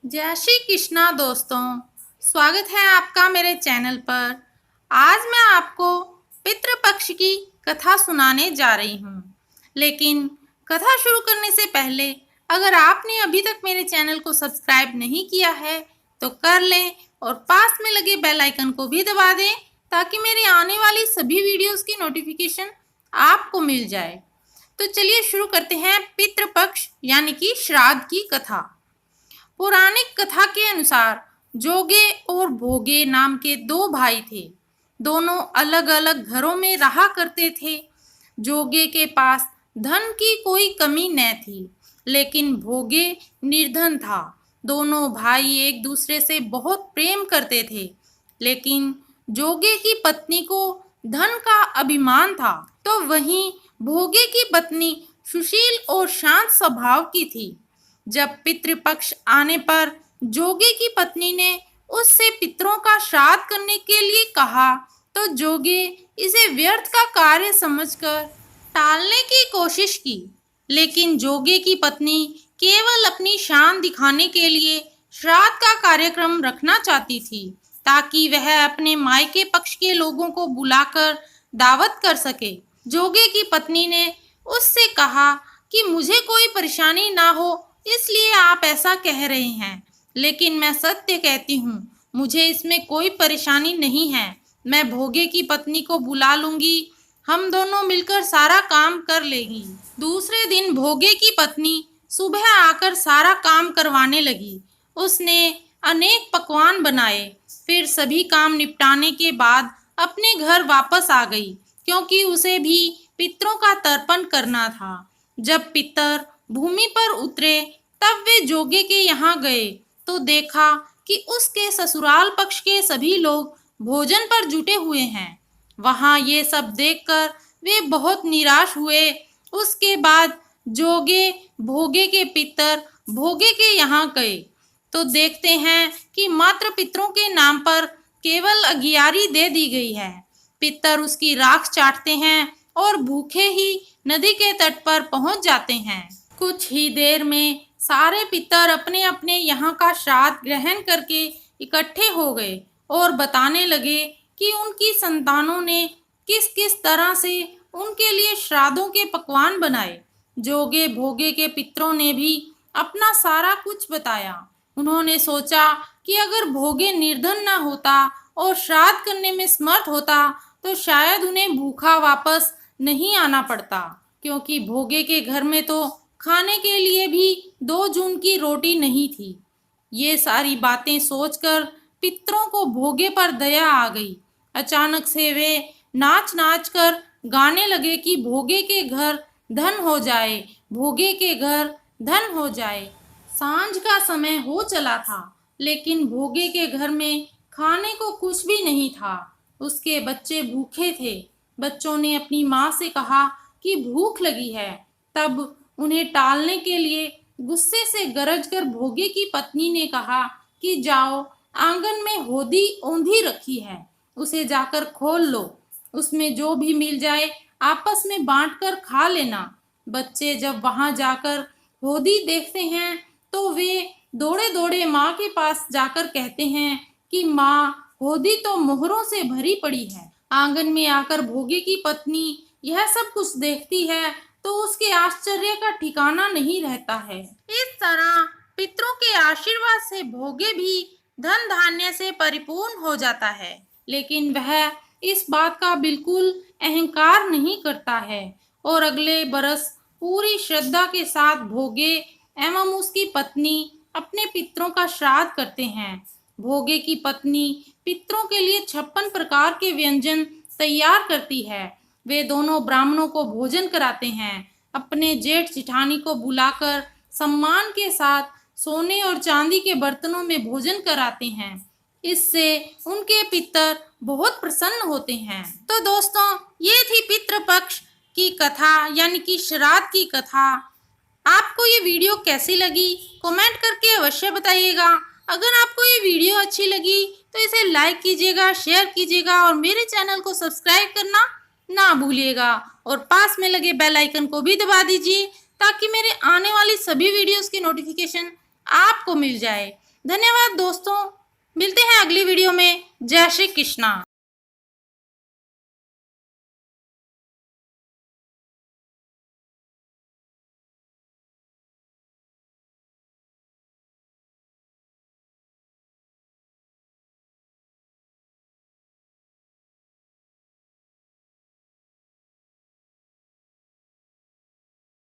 जय श्री कृष्णा दोस्तों, स्वागत है आपका मेरे चैनल पर। आज मैं आपको पितृपक्ष की कथा सुनाने जा रही हूँ। लेकिन कथा शुरू करने से पहले अगर आपने अभी तक मेरे चैनल को सब्सक्राइब नहीं किया है तो कर लें और पास में लगे बेल आइकन को भी दबा दें ताकि मेरे आने वाली सभी वीडियोस की नोटिफिकेशन आपको मिल जाए। तो चलिए शुरू करते हैं पितृपक्ष यानी कि श्राद्ध की कथा। पौराणिक कथा के अनुसार जोगे और भोगे नाम के दो भाई थे। दोनों अलग अलग घरों में रहा करते थे। जोगे के पास धन की कोई कमी न थी, लेकिन भोगे निर्धन था। दोनों भाई एक दूसरे से बहुत प्रेम करते थे, लेकिन जोगे की पत्नी को धन का अभिमान था, तो वहीं भोगे की पत्नी सुशील और शांत स्वभाव की थी। जब पितृपक्ष आने पर जोगे की पत्नी ने उससे पितरों का श्राद्ध करने के लिए कहा, तो जोगे इसे व्यर्थ का कार्य समझकर टालने की कोशिश की। लेकिन जोगे की पत्नी केवल अपनी शान दिखाने के लिए श्राद्ध का कार्यक्रम रखना चाहती थी, ताकि वह अपने मायके पक्ष के लोगों को बुलाकर दावत कर सके। जोगे की पत्नी ने उससे कहा कि मुझे कोई परेशानी ना हो इसलिए आप ऐसा कह रहे हैं, लेकिन मैं सत्य कहती हूँ, मुझे इसमें कोई परेशानी नहीं है। मैं भोगे की पत्नी को बुला लूंगी, हम दोनों मिलकर सारा काम कर लेंगी। दूसरे दिन भोगे की पत्नी सुबह आकर सारा काम करवाने लगी। उसने अनेक पकवान बनाए, फिर सभी काम निपटाने के बाद अपने घर वापस आ गई, क्योंकि उसे भी पितरों का तर्पण करना था। जब पितर भूमि पर उतरे तब वे जोगे के यहाँ गए तो देखा कि उसके ससुराल पक्ष के सभी लोग भोजन पर जुटे हुए हैं। वहाँ ये सब देखकर वे बहुत निराश हुए। उसके बाद जोगे भोगे के पितर भोगे के यहाँ गए तो देखते हैं कि मात्र पितरों के नाम पर केवल अगियारी दे दी गई है। पितर उसकी राख चाटते हैं और भूखे ही नदी के तट पर पहुंच जाते हैं। कुछ ही देर में सारे पितर अपने अपने यहाँ का श्राद्ध ग्रहण करके इकट्ठे हो गए और बताने लगे कि उनकी संतानों ने किस किस तरह से उनके लिए श्राद्धों के पकवान बनाए। जोगे भोगे के पितरों ने भी अपना सारा कुछ बताया। उन्होंने सोचा कि अगर भोगे निर्धन न होता और श्राद्ध करने में समर्थ होता तो शायद उन्हें भूखा वापस नहीं आना पड़ता, क्योंकि भोगे के घर में तो खाने के लिए भी 2 जून की रोटी नहीं थी। ये सारी बातें सोचकर पितरों को भोगे पर दया आ गई। अचानक से वे नाच नाच कर गाने लगे कि भोगे के घर धन हो जाए, भोगे के घर धन हो जाए। सांझ का समय हो चला था, लेकिन भोगे के घर में खाने को कुछ भी नहीं था। उसके बच्चे भूखे थे। बच्चों ने अपनी माँ से कहा कि भूख लगी है। तब उन्हें टालने के लिए गुस्से से गरज कर भोगे की पत्नी ने कहा कि जाओ, आंगन में होदी औंधी रखी है, उसे जाकर खोल लो, उसमें जो भी मिल जाए आपस में बांटकर खा लेना। बच्चे जब वहां जाकर होदी देखते हैं तो वे दौड़े दौड़े माँ के पास जाकर कहते हैं कि माँ, होदी तो मोहरों से भरी पड़ी है। आंगन में आकर भोगे की पत्नी यह सब कुछ देखती है तो उसके आश्चर्य का ठिकाना नहीं रहता है। इस तरह पितरों के आशीर्वाद से भोगे भी धन धान्य से परिपूर्ण हो जाता है, लेकिन वह इस बात का बिल्कुल अहंकार नहीं करता है और अगले बरस पूरी श्रद्धा के साथ भोगे एवं उसकी पत्नी अपने पितरों का श्राद्ध करते हैं। भोगे की पत्नी पितरों के लिए 56 प्रकार के व्यंजन तैयार करती है। वे दोनों ब्राह्मणों को भोजन कराते हैं। अपने जेठ जिठानी को बुलाकर सम्मान के साथ सोने और चांदी के बर्तनों में भोजन कराते हैं। इससे उनके पितर बहुत प्रसन्न होते हैं। तो दोस्तों, ये थी पितृपक्ष की कथा यानी कि श्राद्ध की कथा। आपको ये वीडियो कैसी लगी कमेंट करके अवश्य बताइएगा। अगर आपको ये वीडियो अच्छी लगी तो इसे लाइक कीजिएगा, शेयर कीजिएगा और मेरे चैनल को सब्सक्राइब करना ना भूलिएगा और पास में लगे बेल आइकन को भी दबा दीजिए ताकि मेरे आने वाली सभी वीडियोस की नोटिफिकेशन आपको मिल जाए। धन्यवाद दोस्तों, मिलते हैं अगली वीडियो में। जय श्री कृष्णा।